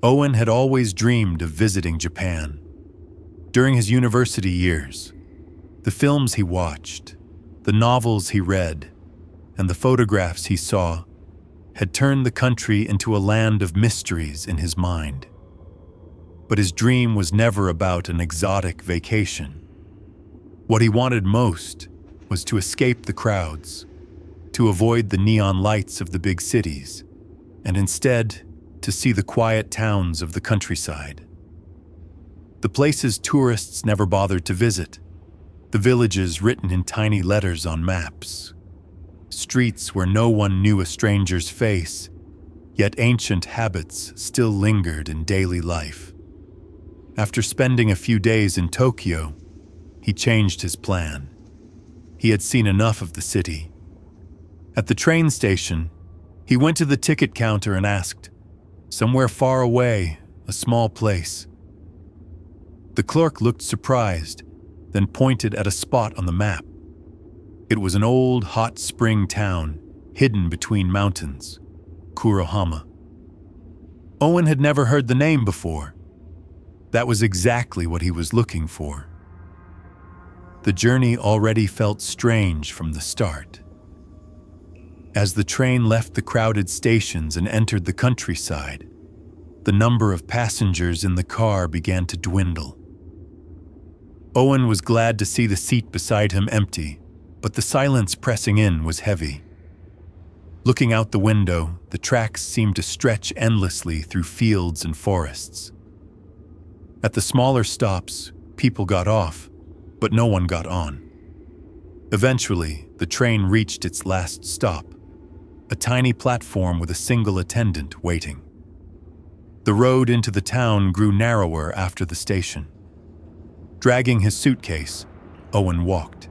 Owen had always dreamed of visiting Japan. During his university years, the films he watched, the novels he read, and the photographs he saw had turned the country into a land of mysteries in his mind. But his dream was never about an exotic vacation. What he wanted most was to escape the crowds, to avoid the neon lights of the big cities, and instead to see the quiet towns of the countryside. The places tourists never bothered to visit, the villages written in tiny letters on maps, streets where no one knew a stranger's face, yet ancient habits still lingered in daily life. After spending a few days in Tokyo, he changed his plan. He had seen enough of the city. At the train station, he went to the ticket counter and asked, "Somewhere far away, a small place." The clerk looked surprised, then pointed at a spot on the map. It was an old hot spring town, hidden between mountains, Kurohama. Owen had never heard the name before. That was exactly what he was looking for. The journey already felt strange from the start. As the train left the crowded stations and entered the countryside, the number of passengers in the car began to dwindle. Owen was glad to see the seat beside him empty, but the silence pressing in was heavy. Looking out the window, the tracks seemed to stretch endlessly through fields and forests. At the smaller stops, people got off, but no one got on. Eventually, the train reached its last stop, a tiny platform with a single attendant waiting. The road into the town grew narrower after the station. Dragging his suitcase, Owen walked.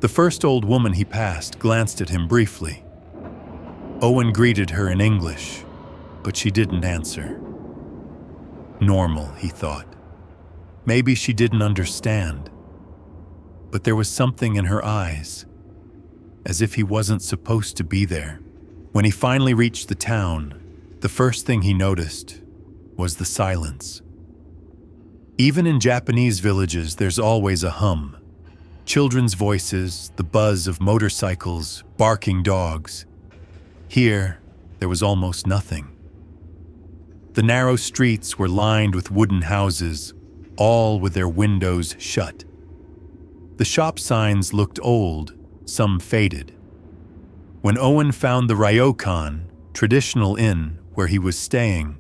The first old woman he passed glanced at him briefly. Owen greeted her in English, but she didn't answer. Normal, he thought. Maybe she didn't understand. But there was something in her eyes, as if he wasn't supposed to be there. When he finally reached the town, the first thing he noticed was the silence. Even in Japanese villages, there's always a hum. Children's voices, the buzz of motorcycles, barking dogs. Here, there was almost nothing. The narrow streets were lined with wooden houses, all with their windows shut. The shop signs looked old, some faded. When Owen found the ryokan, traditional inn where he was staying,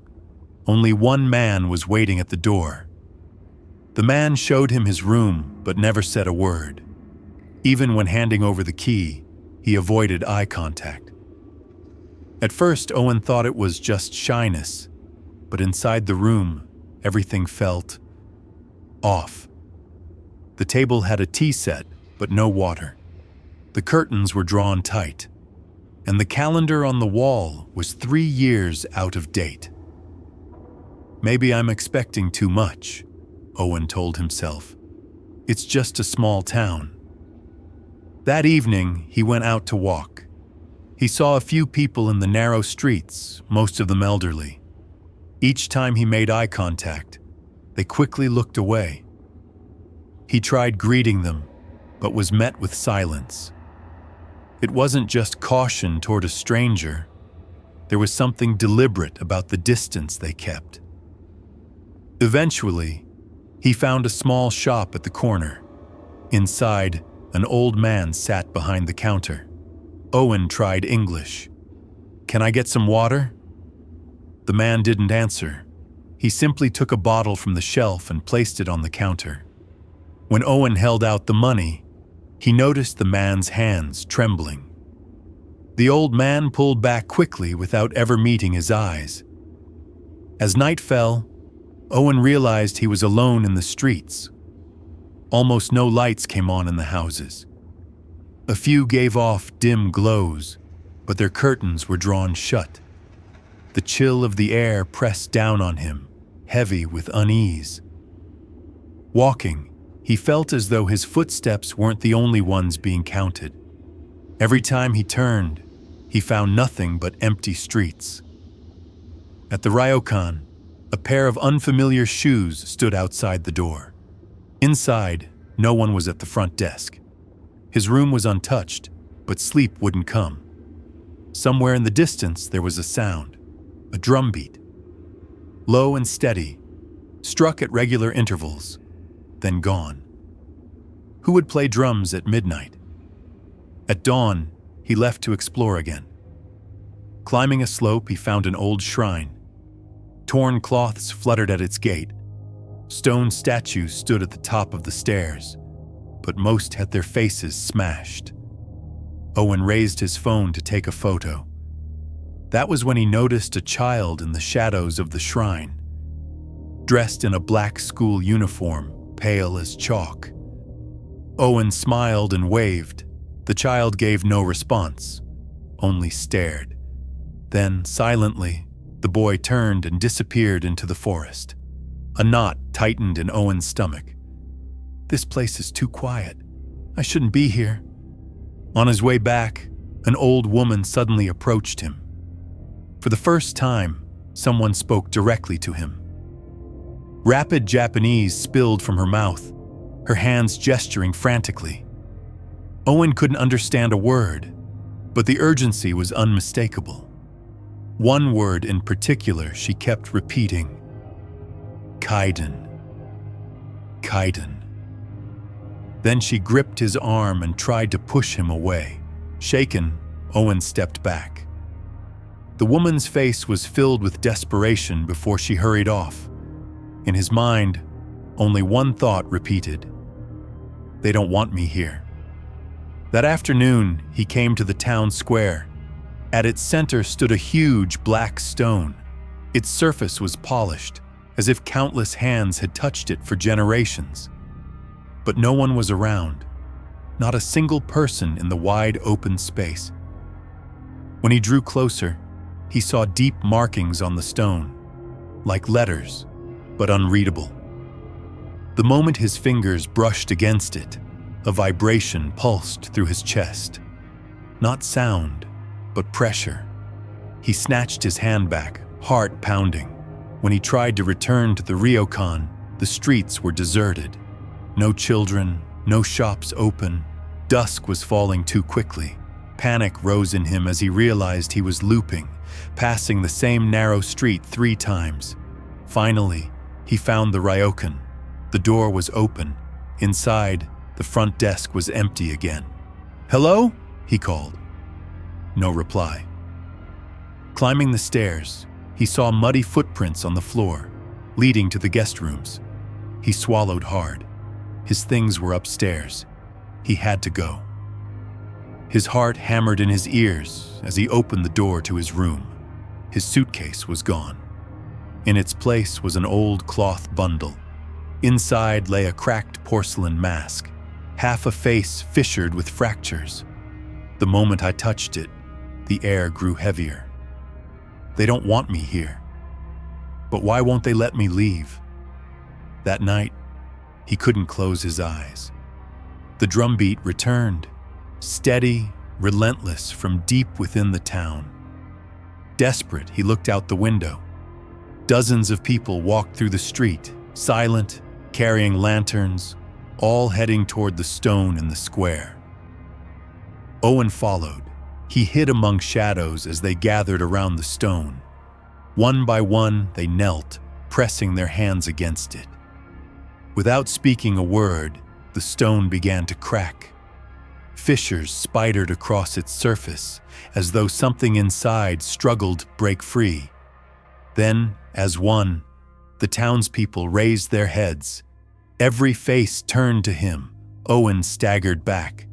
only one man was waiting at the door. The man showed him his room, but never said a word. Even when handing over the key, he avoided eye contact. At first, Owen thought it was just shyness, but inside the room, everything felt off. The table had a tea set, but no water. The curtains were drawn tight, and the calendar on the wall was 3 years out of date. Maybe I'm expecting too much, Owen told himself. It's just a small town. That evening, he went out to walk. He saw a few people in the narrow streets, most of them elderly. Each time he made eye contact, they quickly looked away. He tried greeting them, but was met with silence. It wasn't just caution toward a stranger. There was something deliberate about the distance they kept. Eventually, he found a small shop at the corner. Inside, an old man sat behind the counter. Owen tried English. "Can I get some water?" The man didn't answer. He simply took a bottle from the shelf and placed it on the counter. When Owen held out the money, he noticed the man's hands trembling. The old man pulled back quickly without ever meeting his eyes. As night fell, Owen realized he was alone in the streets. Almost no lights came on in the houses. A few gave off dim glows, but their curtains were drawn shut. The chill of the air pressed down on him, heavy with unease. Walking, he felt as though his footsteps weren't the only ones being counted. Every time he turned, he found nothing but empty streets. At the ryokan, a pair of unfamiliar shoes stood outside the door. Inside, no one was at the front desk. His room was untouched, but sleep wouldn't come. Somewhere in the distance, there was a sound, a drum beat. Low and steady, struck at regular intervals, then gone. Who would play drums at midnight? At dawn, he left to explore again. Climbing a slope, he found an old shrine. Torn cloths fluttered at its gate. Stone statues stood at the top of the stairs, but most had their faces smashed. Owen raised his phone to take a photo. That was when he noticed a child in the shadows of the shrine, dressed in a black school uniform, pale as chalk. Owen smiled and waved. The child gave no response, only stared. Then, silently, the boy turned and disappeared into the forest. A knot tightened in Owen's stomach. This place is too quiet. I shouldn't be here. On his way back, an old woman suddenly approached him. For the first time, someone spoke directly to him. Rapid Japanese spilled from her mouth, her hands gesturing frantically. Owen couldn't understand a word, but the urgency was unmistakable. One word in particular she kept repeating: Kaidan. Kaidan. Then she gripped his arm and tried to push him away. Shaken, Owen stepped back. The woman's face was filled with desperation before she hurried off. In his mind, only one thought repeated: they don't want me here. That afternoon, he came to the town square. At its center stood a huge black stone. Its surface was polished, as if countless hands had touched it for generations. But no one was around, not a single person in the wide open space. When he drew closer, he saw deep markings on the stone, like letters, but unreadable. The moment his fingers brushed against it, a vibration pulsed through his chest. Not sound, but pressure. He snatched his hand back, heart pounding. When he tried to return to the ryokan, the streets were deserted. No children, no shops open. Dusk was falling too quickly. Panic rose in him as he realized he was looping, passing the same narrow street 3 times. Finally, he found the ryokan. The door was open. Inside, the front desk was empty again. "Hello?" he called. No reply. Climbing the stairs, he saw muddy footprints on the floor, leading to the guest rooms. He swallowed hard. His things were upstairs. He had to go. His heart hammered in his ears as he opened the door to his room. His suitcase was gone. In its place was an old cloth bundle. Inside lay a cracked porcelain mask, half a face fissured with fractures. The moment I touched it, the air grew heavier. They don't want me here. But why won't they let me leave? That night, he couldn't close his eyes. The drumbeat returned, steady, relentless from deep within the town. Desperate, he looked out the window. Dozens of people walked through the street, silent, carrying lanterns, all heading toward the stone in the square. Owen followed. He hid among shadows as they gathered around the stone. One by one, they knelt, pressing their hands against it. Without speaking a word, the stone began to crack. Fissures spidered across its surface, as though something inside struggled to break free. Then, as one, the townspeople raised their heads. Every face turned to him. Owen staggered back.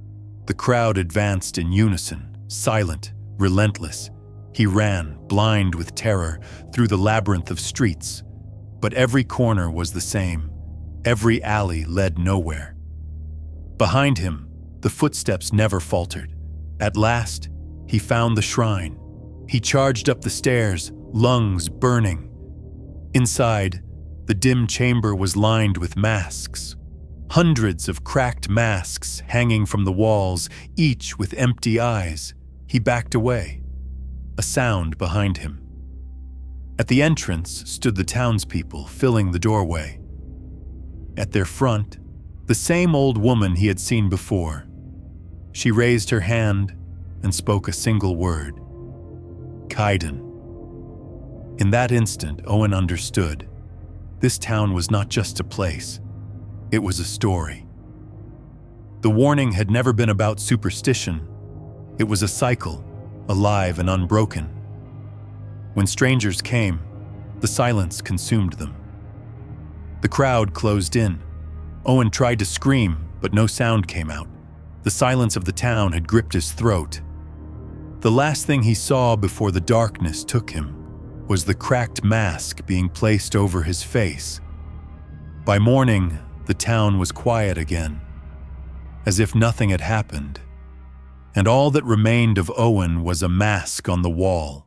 The crowd advanced in unison, silent, relentless. He ran, blind with terror, through the labyrinth of streets. But every corner was the same. Every alley led nowhere. Behind him, the footsteps never faltered. At last, he found the shrine. He charged up the stairs, lungs burning. Inside, the dim chamber was lined with masks. Hundreds of cracked masks hanging from the walls, each with empty eyes. He backed away, a sound behind him. At the entrance stood the townspeople, filling the doorway. At their front, the same old woman he had seen before. She raised her hand and spoke a single word: Kaidan. In that instant, Owen understood. This town was not just a place, it was a story. The warning had never been about superstition. It was a cycle, alive and unbroken. When strangers came, the silence consumed them. The crowd closed in. Owen tried to scream, but no sound came out. The silence of the town had gripped his throat. The last thing he saw before the darkness took him was the cracked mask being placed over his face. By morning, the town was quiet again, as if nothing had happened, and all that remained of Owen was a mask on the wall.